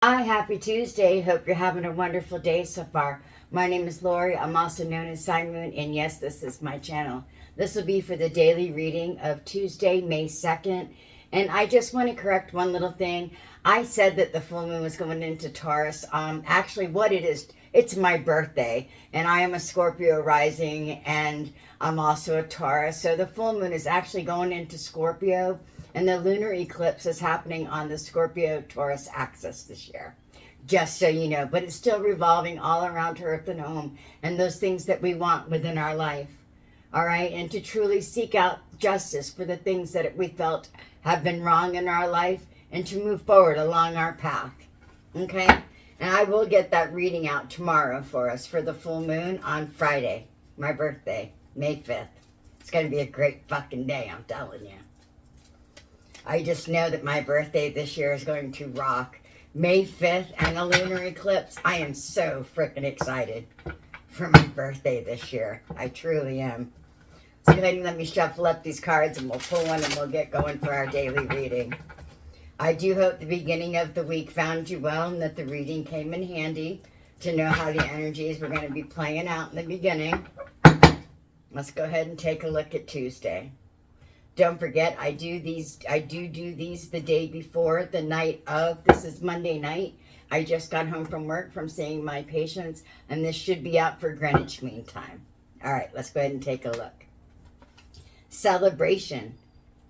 Hi, happy Tuesday. Hope you're having a wonderful day so far. My name is Lori. I'm also known as Sun Moon, and yes, this is my channel. This will be for the daily reading of Tuesday, May 2nd. And I just want to correct one little thing. I said that the full moon was going into Taurus. Actually, what it is, it's my birthday, and I am a Scorpio rising, and I'm also a Taurus. So the full moon is actually going into Scorpio, and the lunar eclipse is happening on the Scorpio-Taurus axis this year. Just so you know, but it's still revolving all around Earth and home and those things that we want within our life. All right, and to truly seek out justice for the things that we felt have been wrong in our life and to move forward along our path. Okay? And I will get that reading out tomorrow for us for the full moon on Friday, my birthday, May 5th. It's going to be a great fucking day, I'm telling you. I just know that my birthday this year is going to rock. May 5th and the lunar eclipse. I am so freaking excited for my birthday this year. I truly am. So go ahead and let me shuffle up these cards and we'll pull one and we'll get going for our daily reading. I do hope the beginning of the week found you well and that the reading came in handy to know how the energies were going to be playing out in the beginning. Let's go ahead and take a look at Tuesday. Don't forget, I do these the day before, the night of. This is Monday night. I just got home from work from seeing my patients, and this should be out for Greenwich Mean Time. All right, let's go ahead and take a look. Celebration,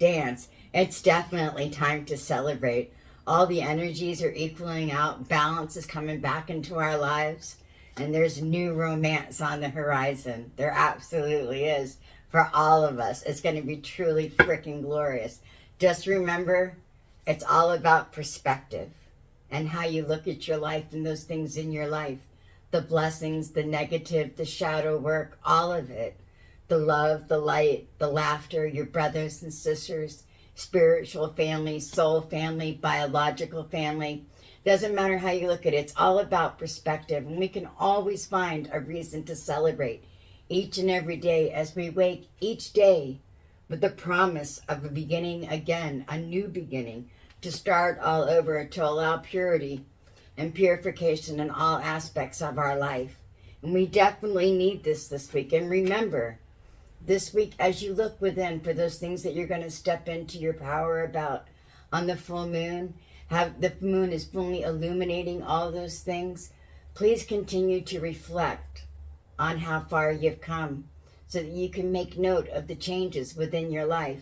dance. It's definitely time to celebrate. All the energies are equaling out. Balance is coming back into our lives, and there's new romance on the horizon. There absolutely is. For all of us, it's going to be truly freaking glorious. Just remember, it's all about perspective and how you look at your life and those things in your life. The blessings, the negative, the shadow work, all of it. The love, the light, the laughter, your brothers and sisters, spiritual family, soul family, biological family. Doesn't matter how you look at it. It's all about perspective. And we can always find a reason to celebrate each and every day as we wake each day with the promise of a beginning again, a new beginning, to start all over, to allow purity and purification in all aspects of our life. And we definitely need this week. And remember, this week, as you look within for those things that you're going to step into your power about on the full moon, the moon is fully illuminating all those things. Please continue to reflect on how far you've come so that you can make note of the changes within your life.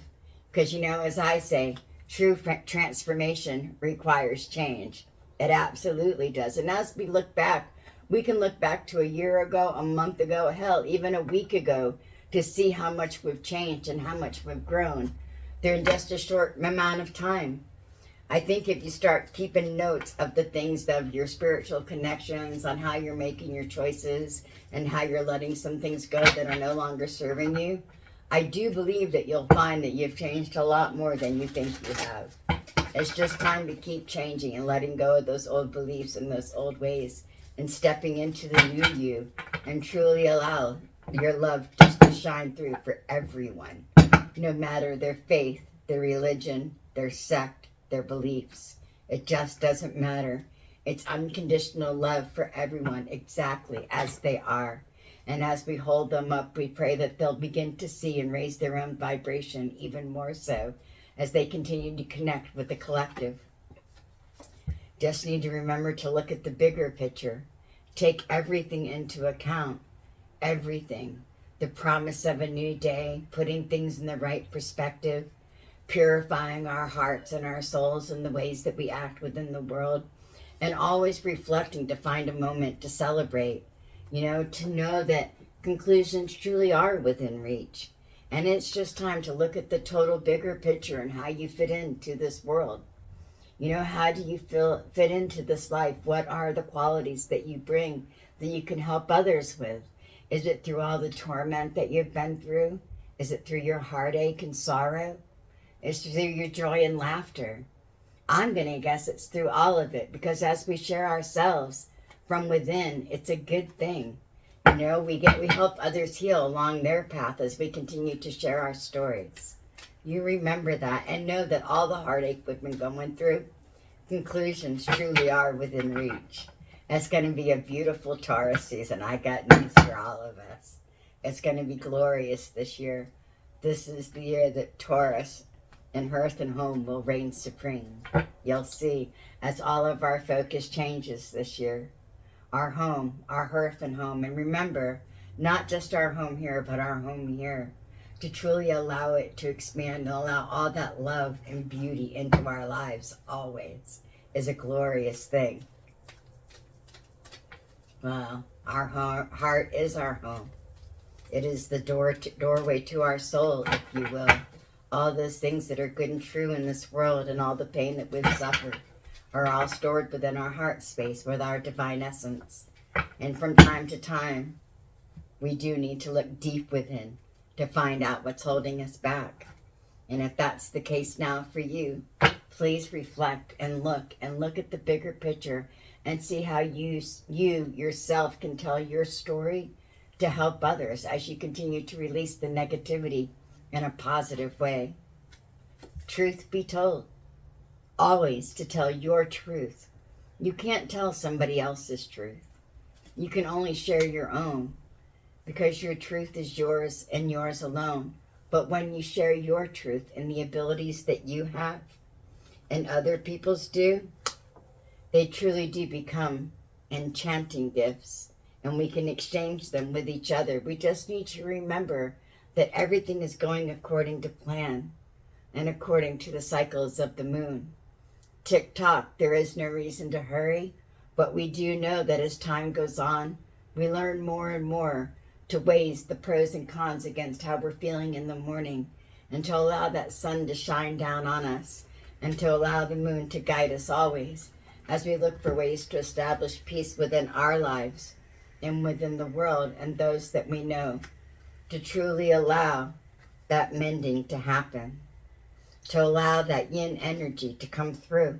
Because, you know, as I say, true transformation requires change. It absolutely does. And as we look back, we can look back to a year ago, a month ago, hell, even a week ago, to see how much we've changed and how much we've grown during just a short amount of time. I think if you start keeping notes of the things of your spiritual connections, on how you're making your choices and how you're letting some things go that are no longer serving you, I do believe that you'll find that you've changed a lot more than you think you have. It's just time to keep changing and letting go of those old beliefs and those old ways and stepping into the new you and truly allow your love just to shine through for everyone, no matter their faith, their religion, their sect, their beliefs. It just doesn't matter. It's unconditional love for everyone exactly as they are. And as we hold them up, we pray that they'll begin to see and raise their own vibration even more so as they continue to connect with the collective. Just need to remember to look at the bigger picture. Take everything into account. Everything. The promise of a new day, putting things in the right perspective, purifying our hearts and our souls in the ways that we act within the world, and always reflecting to find a moment to celebrate, you know, to know that conclusions truly are within reach. And it's just time to look at the total bigger picture and how you fit into this world. You know, how do you fit into this life? What are the qualities that you bring that you can help others with? Is it through all the torment that you've been through? Is it through your heartache and sorrow? It's through your joy and laughter. I'm going to guess it's through all of it, because as we share ourselves from within, it's a good thing. You know, we help others heal along their path as we continue to share our stories. You remember that and know that all the heartache we've been going through, conclusions truly are within reach. It's going to be a beautiful Taurus season. I got news for all of us. It's going to be glorious this year. This is the year that Taurus and hearth and home will reign supreme. You'll see as all of our focus changes this year. Our home, our hearth and home. And remember, not just our home here, but our home here. To truly allow it to expand and allow all that love and beauty into our lives always is a glorious thing. Well, our heart is our home. It is the doorway to our soul, if you will. All those things that are good and true in this world and all the pain that we've suffered are all stored within our heart space with our divine essence. And from time to time, we do need to look deep within to find out what's holding us back. And if that's the case now for you, please reflect and look at the bigger picture and see how you yourself can tell your story to help others as you continue to release the negativity in a positive way. Truth be told, always to tell your truth. You can't tell somebody else's truth. You can only share your own, because your truth is yours and yours alone. But when you share your truth and the abilities that you have and other people's do, they truly do become enchanting gifts, and we can exchange them with each other. We just need to remember that everything is going according to plan and according to the cycles of the moon. Tick-tock, there is no reason to hurry, but we do know that as time goes on, we learn more and more to weigh the pros and cons against how we're feeling in the morning, and to allow that sun to shine down on us, and to allow the moon to guide us always as we look for ways to establish peace within our lives and within the world and those that we know, to truly allow that mending to happen, to allow that yin energy to come through.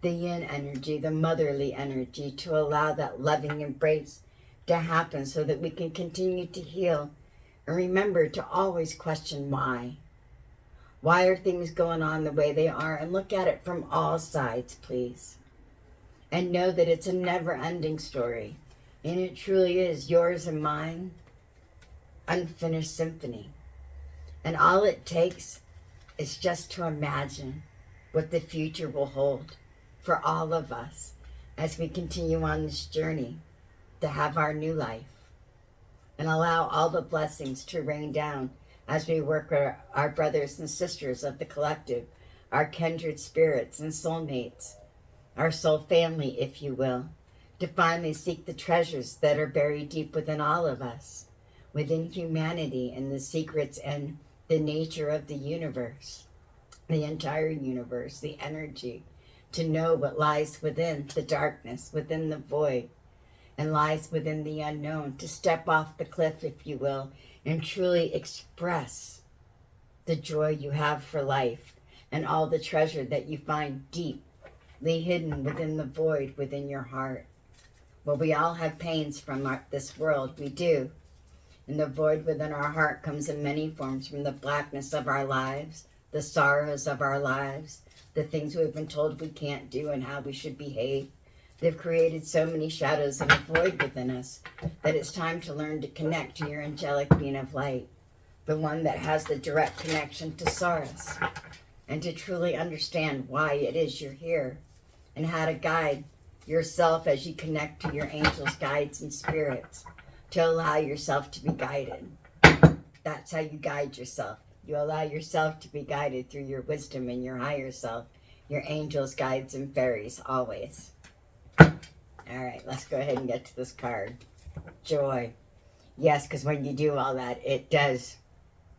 The yin energy, the motherly energy, to allow that loving embrace to happen so that we can continue to heal. And remember to always question why. Why are things going on the way they are? And look at it from all sides, please. And know that it's a never-ending story. And it truly is yours and mine, unfinished symphony. And all it takes is just to imagine what the future will hold for all of us as we continue on this journey to have our new life, and allow all the blessings to rain down as we work with our brothers and sisters of the collective, our kindred spirits and soulmates, our soul family, if you will, to finally seek the treasures that are buried deep within all of us, within humanity and the secrets and the nature of the universe, the entire universe, the energy, to know what lies within the darkness, within the void, and lies within the unknown, to step off the cliff, if you will, and truly express the joy you have for life and all the treasure that you find deeply hidden within the void within your heart. Well, we all have pains from this world, we do. And the void within our heart comes in many forms, from the blackness of our lives, the sorrows of our lives, the things we've been told we can't do and how we should behave. They've created so many shadows and a void within us that it's time to learn to connect to your angelic being of light, the one that has the direct connection to Taurus, and to truly understand why it is you're here and how to guide yourself as you connect to your angels, guides, and spirits, to allow yourself to be guided. That's how you guide yourself. You allow yourself to be guided through your wisdom and your higher self, your angels, guides, and fairies, always. All right, let's go ahead and get to this card. Joy. Yes, because when you do all that, it does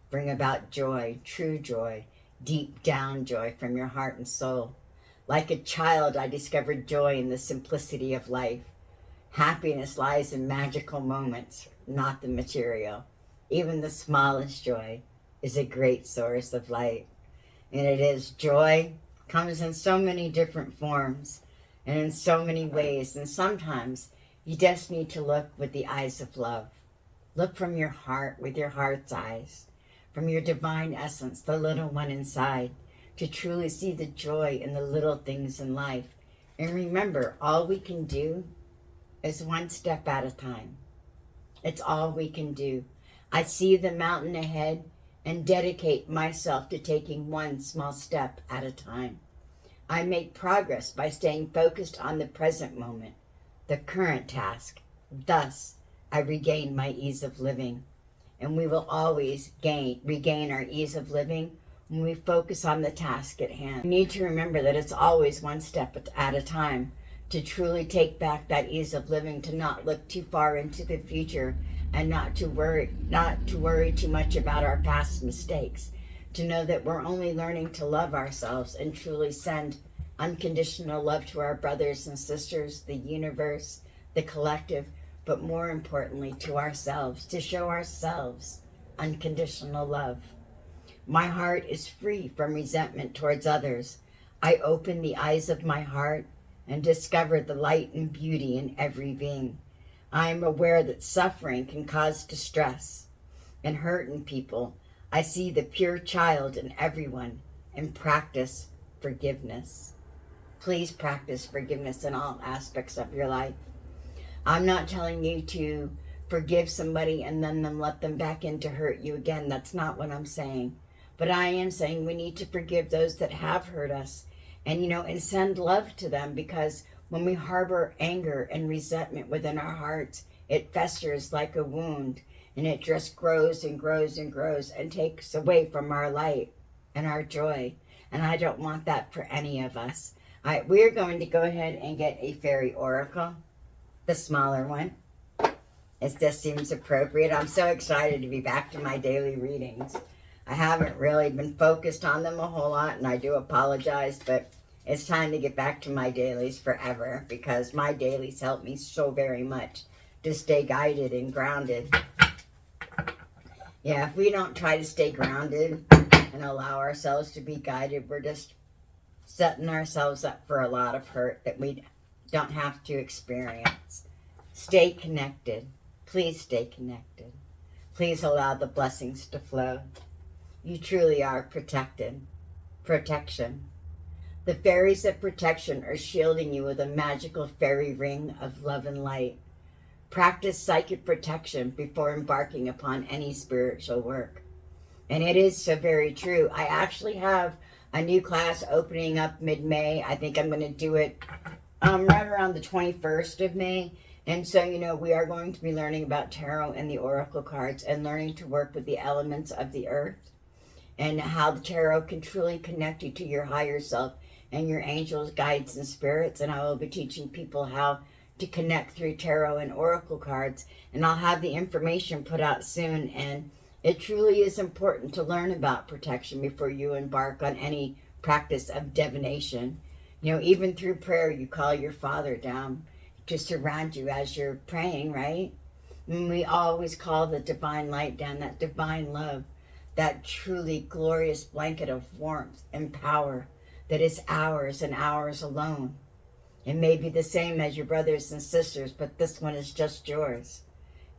bring about joy, true joy, deep down joy from your heart and soul. Like a child, I discovered joy in the simplicity of life. Happiness lies in magical moments, not the material. Even the smallest joy is a great source of light. And it is joy comes in so many different forms and in so many ways. And sometimes you just need to look with the eyes of love. Look from your heart with your heart's eyes, from your divine essence, the little one inside, to truly see the joy in the little things in life. And remember, all we can do is one step at a time. It's all we can do. I see the mountain ahead and dedicate myself to taking one small step at a time. I make progress by staying focused on the present moment, the current task. Thus, I regain my ease of living. And we will always regain our ease of living when we focus on the task at hand. We need to remember that it's always one step at a time to truly take back that ease of living, to not look too far into the future and not to worry too much about our past mistakes, to know that we're only learning to love ourselves and truly send unconditional love to our brothers and sisters, the universe, the collective, but more importantly to ourselves, to show ourselves unconditional love. My heart is free from resentment towards others. I open the eyes of my heart and discover the light and beauty in every being. I am aware that suffering can cause distress and hurt in people. I see the pure child in everyone and practice forgiveness. Please practice forgiveness in all aspects of your life. I'm not telling you to forgive somebody and then let them back in to hurt you again. That's not what I'm saying. But I am saying we need to forgive those that have hurt us and send love to them, because when we harbor anger and resentment within our hearts, it festers like a wound and it just grows and grows and grows and takes away from our light and our joy. And I don't want that for any of us. We're going to go ahead and get a fairy oracle, the smaller one. It just seems appropriate. I'm so excited to be back to my daily readings. I haven't really been focused on them a whole lot, and I do apologize, but it's time to get back to my dailies forever, because my dailies help me so very much to stay guided and grounded. Yeah, if we don't try to stay grounded and allow ourselves to be guided, we're just setting ourselves up for a lot of hurt that we don't have to experience. Stay connected. Please stay connected. Please allow the blessings to flow. You truly are protected. Protection. The fairies of protection are shielding you with a magical fairy ring of love and light. Practice psychic protection before embarking upon any spiritual work. And it is so very true. I actually have a new class opening up mid-May. I think I'm going to do it right around the 21st of May. And so, we are going to be learning about tarot and the oracle cards and learning to work with the elements of the earth, and how the tarot can truly connect you to your higher self and your angels, guides, and spirits. And I will be teaching people how to connect through tarot and oracle cards. And I'll have the information put out soon. And it truly is important to learn about protection before you embark on any practice of divination. Even through prayer, you call your Father down to surround you as you're praying, right? And we always call the divine light down, that divine love, that truly glorious blanket of warmth and power that is ours and ours alone. It may be the same as your brothers and sisters, but this one is just yours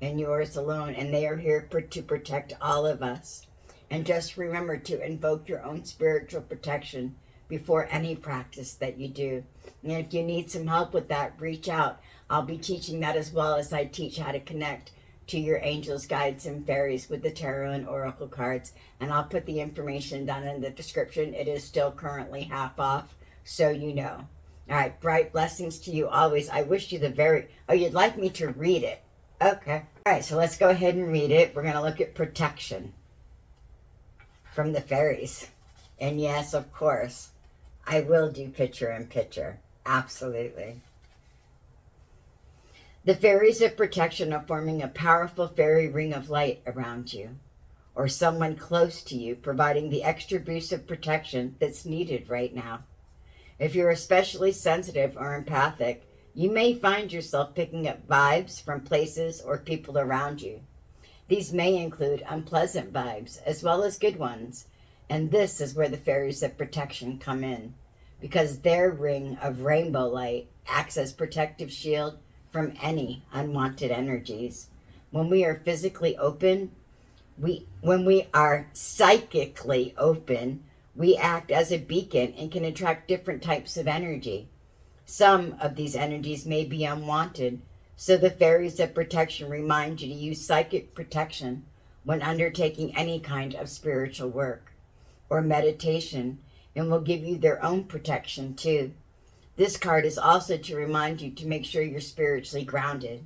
and yours alone. And they are here to protect all of us. And just remember to invoke your own spiritual protection before any practice that you do. And if you need some help with that, reach out. I'll be teaching that as well as I teach how to connect to your angels, guides, and fairies with the tarot and oracle cards. And I'll put the information down in the description. It is still currently half off, so you know. All right, bright blessings to you always. I wish you you'd like me to read it. Okay. All right, so let's go ahead and read it. We're going to look at protection from the fairies. And yes, of course, I will do picture in picture. Absolutely. The fairies of protection are forming a powerful fairy ring of light around you, or someone close to you, providing the extra boost of protection that's needed right now. If you're especially sensitive or empathic, you may find yourself picking up vibes from places or people around you. These may include unpleasant vibes as well as good ones, and this is where the fairies of protection come in, because their ring of rainbow light acts as protective shield from any unwanted energies. When we are physically open, when we are psychically open, We act as a beacon and can attract different types of energy. Some of these energies may be unwanted, so the fairies of protection remind you to use psychic protection when undertaking any kind of spiritual work or meditation, and will give you their own protection too. This card is also to remind you to make sure you're spiritually grounded,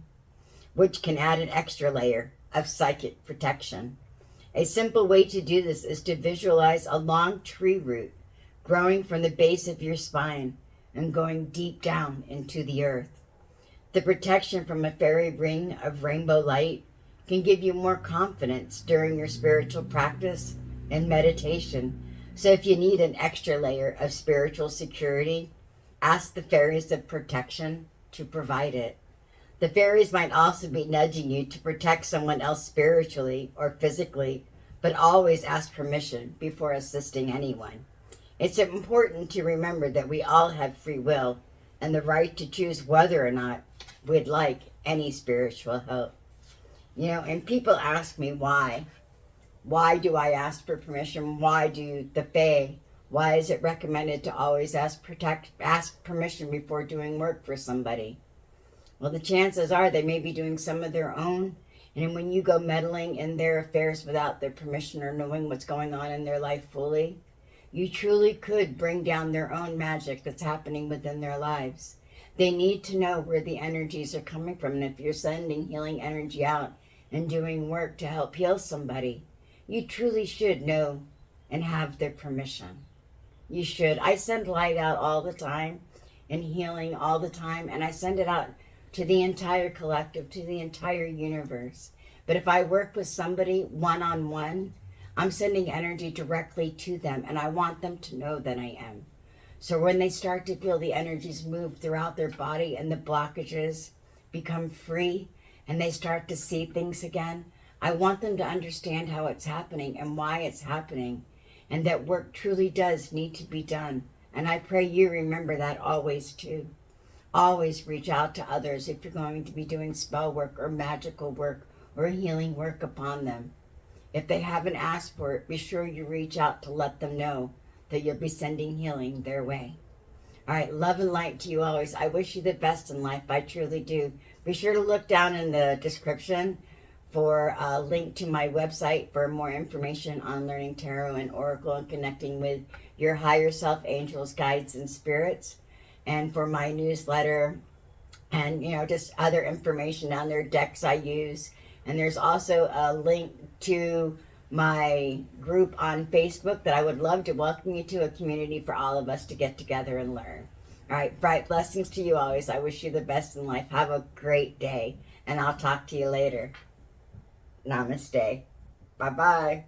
which can add an extra layer of psychic protection. A simple way to do this is to visualize a long tree root growing from the base of your spine and going deep down into the earth. The protection from a fairy ring of rainbow light can give you more confidence during your spiritual practice and meditation. So if you need an extra layer of spiritual security, ask the fairies of protection to provide it. The fairies might also be nudging you to protect someone else spiritually or physically, but always ask permission before assisting anyone. It's important to remember that we all have free will and the right to choose whether or not we'd like any spiritual help. You know, and people ask me why. Why do I ask for permission? Why do the Fae? Why is it recommended to always ask permission before doing work for somebody? Well, the chances are they may be doing some of their own, and when you go meddling in their affairs without their permission or knowing what's going on in their life fully, you truly could bring down their own magic that's happening within their lives. They need to know where the energies are coming from, and if you're sending healing energy out and doing work to help heal somebody, you truly should know and have their permission. You should. I send light out all the time and healing all the time, and I send it out to the entire collective, to the entire universe. But if I work with somebody one-on-one, I'm sending energy directly to them, and I want them to know that I am. So when they start to feel the energies move throughout their body and the blockages become free and they start to see things again, I want them to understand how it's happening and why it's happening, and that work truly does need to be done. And I pray you remember that always too. Always reach out to others if you're going to be doing spell work or magical work or healing work upon them. If they haven't asked for it, be sure you reach out to let them know that you'll be sending healing their way. All right, love and light to you always. I wish you the best in life. I truly do. Be sure to look down in the description for a link to my website for more information on learning tarot and oracle and connecting with your higher self, angels, guides, and spirits. And for my newsletter and, you know, just other information down there, decks I use. And there's also a link to my group on Facebook that I would love to welcome you to, a community for all of us to get together and learn. All right, bright blessings to you always. I wish you the best in life. Have a great day, and I'll talk to you later. Namaste. Bye-bye.